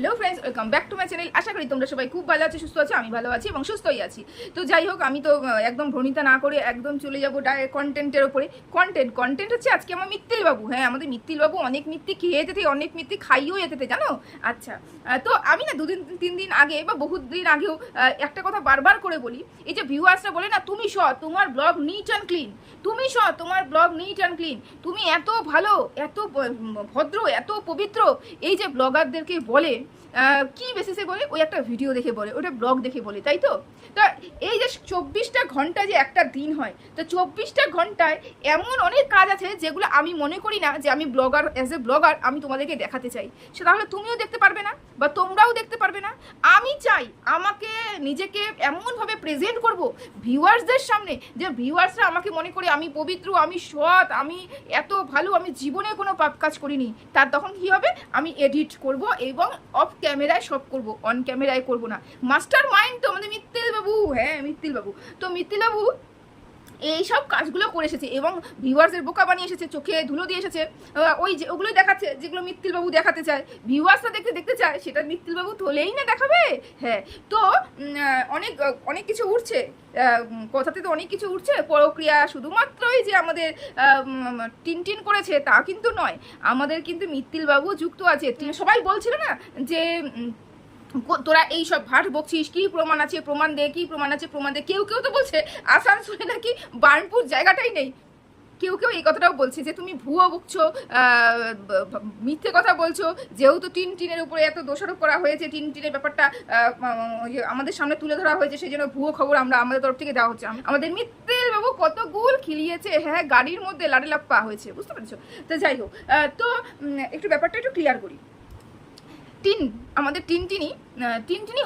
Hello friends, welcome back to my channel. আশা করি তোমরা সবাই খুব ভালো আছো, সুস্থ আছো। আমি ভালো আছি এবং সুস্থই আছি। তো যাই হোক, আমি তো একদম ভ্রণিতা না করে একদম চলে যাবো ডাইরেক্ট কন্টেন্টের ওপরে। কন্টেন্ট হচ্ছে আজকে আমার মিত্তিল বাবু। হ্যাঁ, আমাদের মিত্তিল বাবু অনেক মিত্তি খেয়ে যেতে, অনেক মিত্তি খাইয়েও যেতে, জানো। আচ্ছা, তো আমি না 2-3 দিন আগে বা বহুত দিন আগেও একটা কথা বারবার করে বলি, এই যে ভিউয়ার্সরা বলে না, তুমি সৎ, তোমার ব্লগ নিট অ্যান্ড ক্লিন, তুমি সৎ, তোমার ব্লগ নিট অ্যান্ড ক্লিন, তুমি এত ভালো, এত ভদ্র, এত পবিত্র। এই যে ব্লগারদেরকে বলে, কি বেসিসে বলে? ওই একটা ভিডিও দেখে বলে, ওটা ব্লগ দেখে বলে, তাই তো? তা এই যে 24টা ঘন্টা যে একটা দিন হয়, তো 24টা ঘন্টায় এমন অনেক কাজ আছে যেগুলো আমি মনে করি না যে আমি ব্লগার, অ্যাজ এ ব্লগার আমি তোমাদেরকে দেখাতে চাই। সে তাহলে তুমিও দেখতে পারবে না বা তোমরাও দেখতে পারবে না। আমি চাই আমাকে নিজেকে এমনভাবে প্রেজেন্ট করব ভিউয়ার্সদের সামনে, যে ভিউয়ার্সরা আমাকে মনে করে আমি পবিত্র, আমি সৎ, আমি এত ভালো, আমি জীবনে কোনো পাপ কাজ করিনি। তার তখন কি হবে? আমি এডিট করব এবং অফ ক্যামেরায় সব করব, অন ক্যামেরায় করব না। মাস্টার মাইন্ড তো আমাদের মিত্তিল বাবু। হ্যাঁ, মিত্তিল বাবু। তো মিত্তিল বাবু এই সব কাজগুলো করে এসেছে এবং ভিউয়ার্সের বোকা বানিয়ে এসেছে, চোখে ধুলো দিয়ে এসেছে। ওই যে ওগুলোই দেখাচ্ছে যেগুলো মিত্তিলবাবু দেখাতে চায়, ভিউয়ার্সরা দেখতে চায়, সেটা মিত্তিলবাবু তোলেই না দেখাবে। হ্যাঁ, তো অনেক অনেক কিছু উঠছে, কথাতে তো অনেক কিছু উঠছে। প্রক্রিয়া শুধুমাত্রই যে আমাদের টিন করেছে তা কিন্তু নয়, আমাদের কিন্তু মিত্তিলবাবু যুক্ত আছে। সবাই বলছিল না যে তোরা এই সব ভাট বকছিস, কি প্রমাণ আছে? প্রমাণ দে, কি প্রমাণ আছে? প্রমাণ দে। কেউ তো বলছে আসানসোলে নাকি বার্নপুর জায়গাটাই নেই। কেউ এই কথাটাও বলছে যে তুমি ভুয়ো বকছো, মিথ্যে কথা বলছো, যেহেতু টিনের উপরে এত দোষারোপ করা হয়েছে, টিনের ব্যাপারটা আমাদের সামনে তুলে ধরা হয়েছে, সেই জন্য ভুয়ো খবর আমাদের তরফ থেকে দেওয়া হচ্ছে। আমাদের মিত্তিল বাবু কত গুল খিলিয়েছে। হ্যাঁ, গাড়ির মধ্যে লাডেলাপ্পা হয়েছে, বুঝতে পেরেছো? তো যাই হোক, তো একটু ব্যাপারটা একটু ক্লিয়ার করি। আমাদের টিনটিনি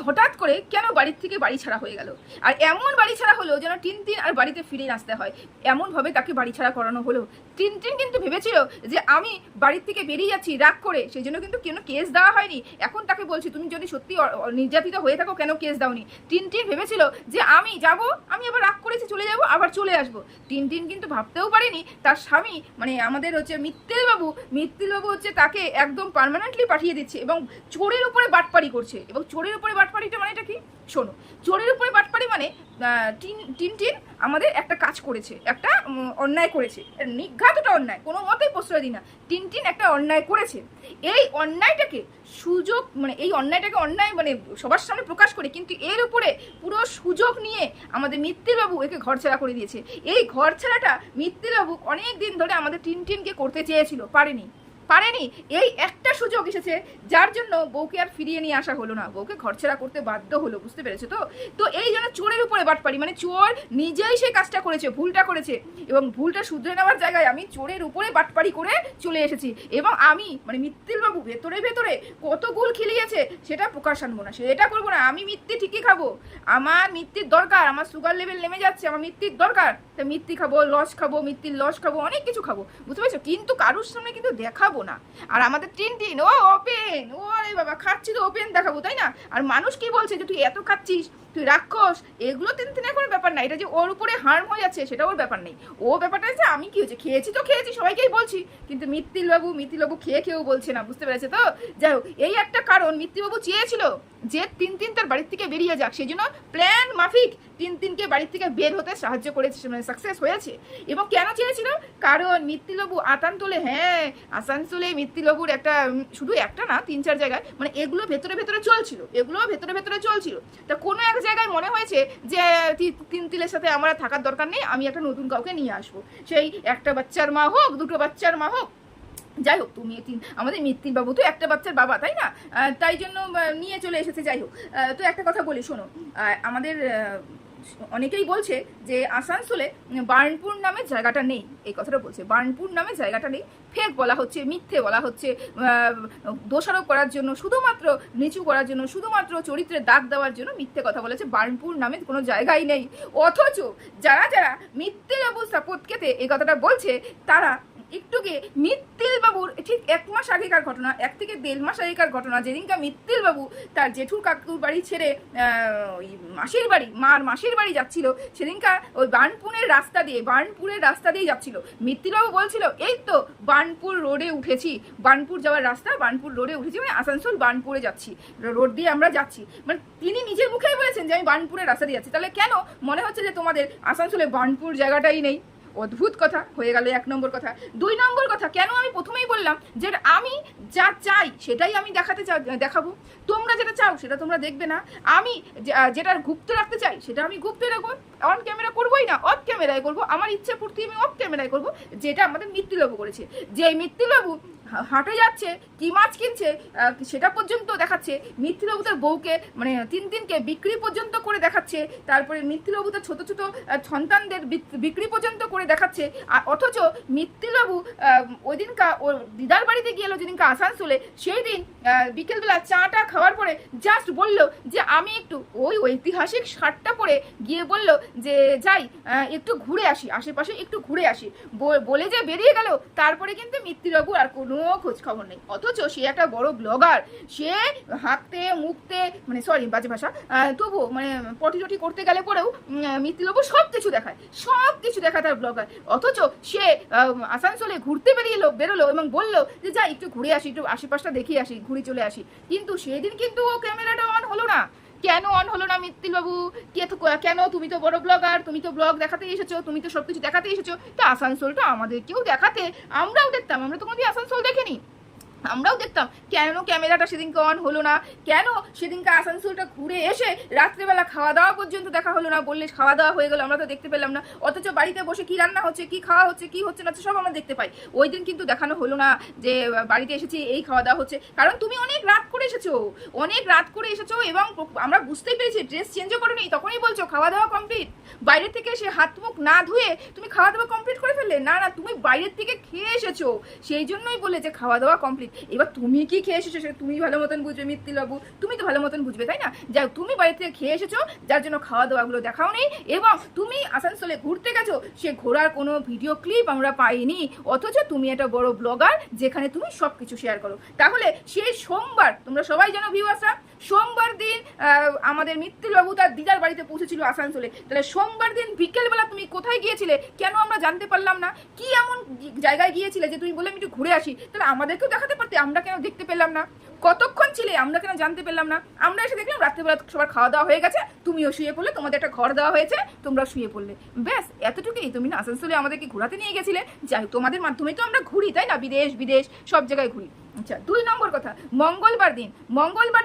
হঠাৎ করে কেন বাড়ির থেকে বাড়ি ছাড়া হয়ে গেল? আর এমন বাড়ি ছাড়া হলো যেন টিনটিন আর বাড়িতে ফিরে আসতে হয়, এমনভাবে তাকে বাড়ি ছাড়া করানো হলো। টিনটিন কিন্তু ভেবেছিল যে আমি বাড়ির থেকে বেরিয়ে যাচ্ছি রাগ করে, সেই জন্য কিন্তু কোনো কেস দেওয়া হয়নি। এখন তাকে বলছি, তুমি যদি সত্যি নির্যাতিত হয়ে থাকো, কেন কেস দাওনি? টিনটিন ভেবেছিল যে আমি যাব, আমি আবার রাগ করেছি, চলে যাব, আবার চলে আসবো। টিনটিন কিন্তু ভাবতেও পারেনি তার স্বামী, মানে আমাদের হচ্ছে মিত্তিল বাবু হচ্ছে তাকে একদম পার্মানেন্টলি পাঠিয়ে দিচ্ছে এবং চোরের উপরে বাটপাড়ি করছে। এবং চোরের উপরে বাটপাড়িটা মানেটা কি? শোনো, চোরের উপরে বাটপাড়ি মানে টিনটিন আমাদের একটা কাজ করেছে, একটা অন্যায় করেছে, নিঘাতটা অন্যায়, কোনো মতেই প্রশ্রয় দিই না। টিনটিন একটা অন্যায় করেছে, এই অন্যায়টাকে সুযোগ, মানে এই অন্যায়টাকে অন্যায় মানে সবার সামনে প্রকাশ করে, কিন্তু এর উপরে পুরো সুযোগ নিয়ে আমাদের মিত্তিলবাবু একে ঘরছাড়া করে দিয়েছে। এই ঘরছাড়াটা মিত্তিলবাবু অনেক দিন ধরে আমাদের টিনটিনকে করতে চেয়েছিল, পারেনি। এই একটা সুযোগ এসেছে, যার জন্য বউকে আর ফিরিয়ে নিয়ে আসা হলো না, বউকে ঘরছাড়া করতে বাধ্য হলো, বুঝতে পেরেছো তো? তো এই জন্য চোরের উপরে বাটপাড়ি, মানে চোর নিজেই সেই কাজটা করেছে, ভুলটা করেছে, এবং ভুলটা শুধরে নেওয়ার জায়গায় আমি চোরের উপরে বাটপাড়ি করে চলে এসেছি। এবং আমি মানে মিত্তিলবাবু ভেতরে কত গুল খিলিয়েছে সেটা প্রকাশ আনবো না, সেটা করবো না। আমি মিত্তি ঠিকই খাবো, আমার মিত্তির দরকার, আমার সুগার লেভেল নেমে যাচ্ছে, আমার মিত্তির দরকার, তা মিত্তি খাবো, লস খাবো, মিত্তির লস খাবো, অনেক কিছু খাবো, বুঝতে পেরেছো? কিন্তু কারুর সামনে কিন্তু দেখাবো না। আর আমাদের টিনটিন ও ওপেন, ও আরে বাবা খাচ্ছি তো ওপেন দেখাবো, তাই না? আর মানুষ কি বলছে যে তুই এত খাচ্ছিস, তুই রাক্ষস, এগুলো টিনটিনের কোনো ব্যাপার না। এটা যে ওর উপরে হার্ম হয়ে যাচ্ছে সেটা ওর ব্যাপার নেই। ও ব্যাপারটা হচ্ছে আমি কি হয়েছে, খেয়েছি তো খেয়েছি, সবাইকেই বলছি, কিন্তু মিত্তিলবাবু খেয়েও বলছে না, বুঝতে পেরেছে তো? যাই হোক, এই একটা কারণ, মিত্তিলবাবু চেয়েছিল যে টিনটিন তার বাড়ির থেকে বেরিয়ে যাক, সেই জন্য প্ল্যান মাফিক টিনটিনকে বাড়ির থেকে বের হতে সাহায্য করেছে, মানে সাকসেস হয়েছে। এবং কেন চেয়েছিল? কারণ মিত্তিলবাবু আসানসোলে মিত্তিলবাবুর একটা, শুধু একটা না, 3-4 জায়গায়, মানে এগুলো ভেতরে চলছিল। তা কোনো এক জায়গায় মনে হয়েছে যে তিনতিলের সাথে আমার থাকার দরকার নেই, আমি একটা নতুন কাউকে নিয়ে আসবো, সেই একটা বাচ্চার মা হোক, 2টো বাচ্চার মা হোক, যাই হোক। তুমি আমাদের মিত্তিলবাবু তো একটা বাচ্চার বাবা, তাই না? তাই জন্য নিয়ে চলে এসেছে। যাই হোক, তো একটা কথা বলি, শোনো, আমাদের অনেকেই বলছে যে আসানসোলে বার্নপুর নামে জায়গাটা নেই, এই কথাটা বলছে, বার্নপুর নামে জায়গাটা নেই, ফেক বলা হচ্ছে, মিথ্যে বলা হচ্ছে, দোষারোপ করার জন্য, শুধুমাত্র নিচু করার জন্য, শুধুমাত্র চরিত্রের দাগ দেওয়ার জন্য মিথ্যে কথা বলেছে, বার্নপুর নামে কোনো জায়গাই নেই। অথচ যারা মিত্তিলবাবু সাপোর্ট খেতে এই কথাটা বলছে, তারা একটু গিয়ে মিত্তিল বাবুর ঠিক 1 মাস আগেকার ঘটনা, 1 থেকে 1.5 মাস আগেকার ঘটনা, যেদিনকা মিত্তিল বাবু তার জেঠুর কাকুর বাড়ি ছেড়ে ওই মাসির বাড়ি, মার মাসির বাড়ি যাচ্ছিল, সেদিনকা ওই বার্নপুরের রাস্তা দিয়ে যাচ্ছিল। মিত্তিল বাবু বলছিল এই তো বার্নপুর রোডে উঠেছি, বার্নপুর যাওয়ার রাস্তা, বার্নপুর রোডে উঠেছি, মানে আসানসোল বার্নপুরে যাচ্ছি, রোড দিয়ে আমরা যাচ্ছি। মানে তিনি নিজের মুখেই বলেছেন যে আমি বার্নপুরের রাস্তা দিয়ে যাচ্ছি। তাহলে কেন মনে হচ্ছে যে তোমাদের আসানসোলে বার্নপুর জায়গাটাই নেই? অদ্ভুত কথা হয়ে গেল 1 নম্বর কথা। 2 নম্বর কথা, কেন আমি প্রথমেই বললাম যে আমি যা চাই সেটাই আমি দেখাবো, তোমরা যেটা চাও সেটা তোমরা দেখবে না। আমি যেটা গুপ্ত রাখতে চাই সেটা আমি গুপ্ত রাখবো, অন ক্যামেরা করবোই না, অফ ক্যামেরায় করবো, আমার ইচ্ছে পূর্তি আমি অফ ক্যামেরায় করবো, যেটা আমাদের মিত্তিলবাবু করেছে। যে মিত্তিলবাবু হাটে যাচ্ছে, কি মাছ কিনছে সেটা পর্যন্ত দেখাচ্ছে, মিত্তিলবাবু তার বউকে মানে 3 দিনকে বিক্রি পর্যন্ত করে দেখাচ্ছে, তারপরে মিত্তিলবাবু তার ছোট ছোট সন্তানদের বিক্রি পর্যন্ত করে দেখাচ্ছে। আর অথচ মিত্তিলবাবু ওই দিনকা ওর দিদার বাড়িতে গিয়েলো যেদিনকা আসানসোলে, সেই দিন বিকেলবেলা চাটা খাওয়ার পরে জাস্ট বললো যে আমি একটু ওই ঐতিহাসিক শার্টটা পরে গিয়ে বললো যে যাই একটু ঘুরে আসি, আশেপাশে একটু ঘুরে আসি বলে যে বেরিয়ে গেল। তারপরে কিন্তু মিত্তিলবাবু আর কোনো খোঁজ খবর নেই। অথচ সে একটা বড় ব্লগার, সে হাঁকতে মুখতে মানে সরি বাজে ভাষা, তবু মানে পটি টটি করতে গেলে পরেও মিত্তিলবাবু সব কিছু দেখায় তার ব্লগার। অথচ সে আসানসোলে ঘুরতে বেরোলো এবং বললো যে যাই একটু ঘুরে আসি, একটু আশেপাশটা দেখিয়ে আসি, ঘুরে চলে আসি। কিন্তু সেদিন কিন্তু ও ক্যামেরাটা অন হলো না। কেন অন হলো না মিত্তিলবাবু? কেন? তুমি তো বড় ব্লগার, তুমি তো ব্লগ দেখাতে এসেছো, তুমি তো সবকিছু দেখাতে এসেছো, তো আসানসোলটা আমাদেরকেও দেখাতে, আমরাও দেখতাম, আমরা তো কোনোদিন আসানসোল দেখিনি, আমরাও দেখতাম। কেন ক্যামেরাটা সেদিনকে অন হলো না? কেন সেদিনকে আসানসোলটা ঘুরে এসে রাত্রেবেলা খাওয়া দাওয়া পর্যন্ত দেখা হলো না? বললে খাওয়া দাওয়া হয়ে গেল, আমরা তো দেখতে পেলাম না। অথচ বাড়িতে বসে কি রান্না হচ্ছে, কি খাওয়া হচ্ছে, কি হচ্ছে না সব আমরা দেখতে পাই। ওই দিন কিন্তু দেখানো হলো না যে বাড়িতে এসেছি এই খাওয়া দাওয়া হচ্ছে, কারণ তুমি অনেক রাত করে এসেছো এবং আমরা বুঝতেই পেরেছি ড্রেস চেঞ্জও করো নি, তখনই বলছো খাওয়া দাওয়া কমপ্লিট। বাইরে থেকে এসে হাত মুখ না ধুয়ে তুমি খাওয়া দাওয়া কমপ্লিট করে ফেললে? না, তুমি বাইরের থেকে খেয়ে এসেছো, সেই জন্যই বলে যে খাওয়া দাওয়া কমপ্লিট। এবার তুমি কি খেয়ে এসেছো সেটা তুমি ভালো মতন বুঝবে মিত্তিলবাবু, তুমি তো ভালো মতন বুঝবে, তাই না? যা তুমি বাড়ি থেকে খেয়ে এসেছো, যার জন্য খাওয়া দাওয়াগুলো দেখাও নেই, এবং তুমি আসানসোলে ঘুরতে গেছো, সে ঘোরার কোনো ভিডিও ক্লিপ আমরা পাইনি। অথচ তুমি একটা বড় ব্লগার, যেখানে তুমি সব কিছু শেয়ার করো। তাহলে সেই সোমবার, তোমরা সবাই জানো ভিউয়ার্সরা, সোমবার দিন আমাদের মিত্তিলবাবু তার দিদার বাড়িতে পৌঁছেছিল আসানসোলে। তাহলে সোমবার দিন বিকেলবেলা তুমি কোথায় গিয়েছিলে? কেন আমরা জানতে পারলাম না? কি এমন জায়গায় গিয়েছিলে যে তুমি বললে আমি একটু ঘুরে আসি? তাহলে আমাদেরকেও দেখাতে পারতে, আমরা কেন দেখতে পেলাম না? কতক্ষণ ছিলে, আমরা কেন জানতে পেলাম না? আমরা এসে দেখলাম রাত্রেবেলা সবার খাওয়া দাওয়া হয়ে গেছে, তুমিও শুয়ে পড়লে, তোমাদের একটা ঘর দেওয়া হয়েছে, তোমরা শুয়ে পড়লে, ব্যাস এতটুকুই। তুমি না আসানসোলে আমাদেরকে ঘোরাতে নিয়ে গেছিলে, যাই হোক তোমাদের মাধ্যমেই তো আমরা ঘুরি, তাই না? বিদেশ সব জায়গায় ঘুরি। আচ্ছা, 2 নম্বর কথা, মঙ্গলবার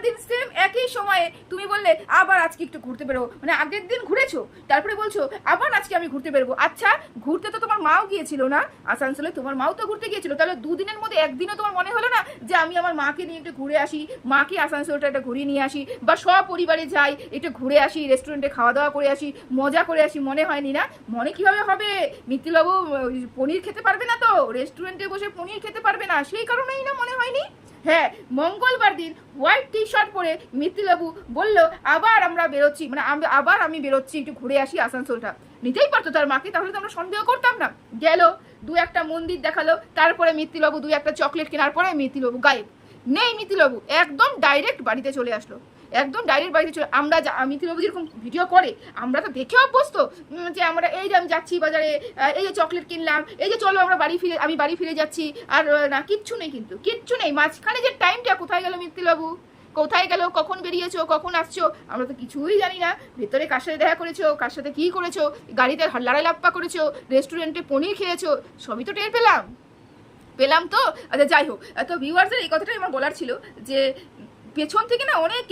দিন সেম একই সময়ে তুমি বললে আবার আজকে একটু ঘুরতে বেরোবো, মানে আগের দিন ঘুরেছো, তারপরে বলছো আবার আজকে আমি ঘুরতে বেরোবো। আচ্ছা, ঘুরতে তো তোমার মাও গিয়েছিল না আসানসোলে? তোমার মাও তো ঘুরতে গিয়েছিল, তাহলে 2 দিনের মধ্যে একদিনও তোমার মনে হলো না যে আমি আমার মাকে নিয়ে একটু ঘুরে আসি, মাকে আসানসোলটা একটা ঘুরিয়ে নিয়ে আসি, বা সপরিবারে যাই একটু ঘুরে আসি, রেস্টুরেন্টে খাওয়া দাওয়া করে আসি, মজা করে আসি? মনে হয়নি না? মনে কিভাবে হবে? মিত্তিলবাবু পনির খেতে পারবে না তো, রেস্টুরেন্টে বসে পনির খেতে পারবে না, সেই কারণেই না মনে হয়নি? হ্যাঁ, মঙ্গলবার দিন হোয়াইট টি শার্ট পরে মিত্তিলবাবু বলল আবার আমরা বেরোচ্ছি, মানে আবার আমি বেরোচ্ছি একটু ঘুরে আসি আসানসোলটা। নিতেই পারতো তার মাকে, তাহলে তো আমরা সন্দেহ করতাম না। গেল 2-1টা মন্দির দেখালো, তারপরে মিত্তিলবাবু 2-1টা চকলেট কেনার পরে মিত্তিলবাবু গায়েব, নেই মিত্তিলবাবু, একদম ডাইরেক্ট বাড়িতে চলে আসলো, আমরা মিত্তিলবাবু যেরকম ভিডিও করে আমরা তো দেখে অভ্যস্ত, যে আমরা এই যে আমি যাচ্ছি বাজারে, এই যে চকলেট কিনলাম, এই যে চলো আমরা আমি বাড়ি ফিরে যাচ্ছি, আর না কিচ্ছু নেই, কিন্তু কিচ্ছু নেই। মাঝখানে যে টাইমটা কোথায় গেল মিত্তিলবাবু? কোথায় গেল? কখন বেরিয়েছো, কখন আসছো, আমরা তো কিছুই জানি না। ভেতরে কার সাথে দেখা করেছো, কার সাথে কি করেছো, গাড়িতে লড়াই লাপ্পা করেছো, রেস্টুরেন্টে পনির খেয়েছো, সবই তো টের পেলাম তো। আচ্ছা যাই হোক, তো ভিউয়ার্সদের এই কথাটাই আমার বলার ছিল যে পেছন থেকে না অনেক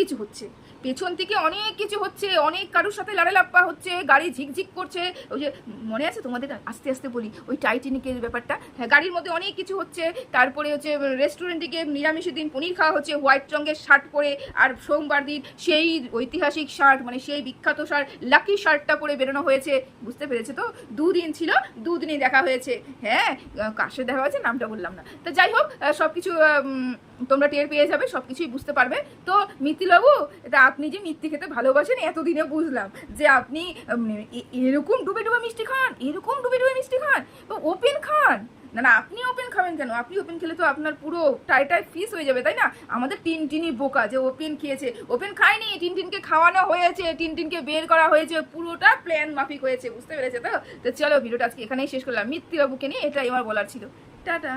কিছু হচ্ছে, অনেক কারোর সাথে লাড়ালাপ্পা হচ্ছে, গাড়ি ঝিকঝিক করছে। ওই যে মনে আছে তোমাদের, আস্তে আস্তে বলি, ওই টাইটানিকের ব্যাপারটা, হ্যাঁ, গাড়ির মধ্যে অনেক কিছু হচ্ছে। তারপরে হচ্ছে রেস্টুরেন্টে গিয়ে নিরামিষের দিন পনির খাওয়া হচ্ছে হোয়াইট রঙের শার্ট পরে, আর সোমবার দিন সেই ঐতিহাসিক শার্ট, মানে সেই বিখ্যাত শার্ট লাকি শার্টটা পরে বেরোনো হয়েছে। বুঝতে পেরেছে তো? 2 দিন ছিল, 2 দিনই দেখা হয়েছে। হ্যাঁ, কার সাথে দেখা হয়েছে নামটা বললাম না। তো যাই হোক, সব কিছু তোমরা টের পেয়ে যাবে, সব কিছুই বুঝতে পারবে। তো মিত্তিলবাবু, এটা আপনি যে মিষ্টি খেতে ভালোবাসেন এতদিনে বুঝলাম, যে আপনি এরকম ডুবে ডুবে মিষ্টি খান, ওপেন খান, না না, আপনি ওপেন খাবেন কেন? আপনি ওপেন খেলে তো আপনার পুরো টাই ফিস হয়ে যাবে, তাই না? আমাদের টিনটিনই বোকা যে ওপেন খেয়েছে, ওপেন খায়নি, টিনটিনকে খাওয়ানো হয়েছে, টিনটিনকে বের করা হয়েছে, পুরোটা প্ল্যান মাফিক হয়েছে, বুঝতে পেরেছে তো? তো চলো ভিডিওটা আজকে এখানেই শেষ করলাম, মিত্তিবাবুকে নিয়ে এটাই আমার বলার ছিল। টাটা।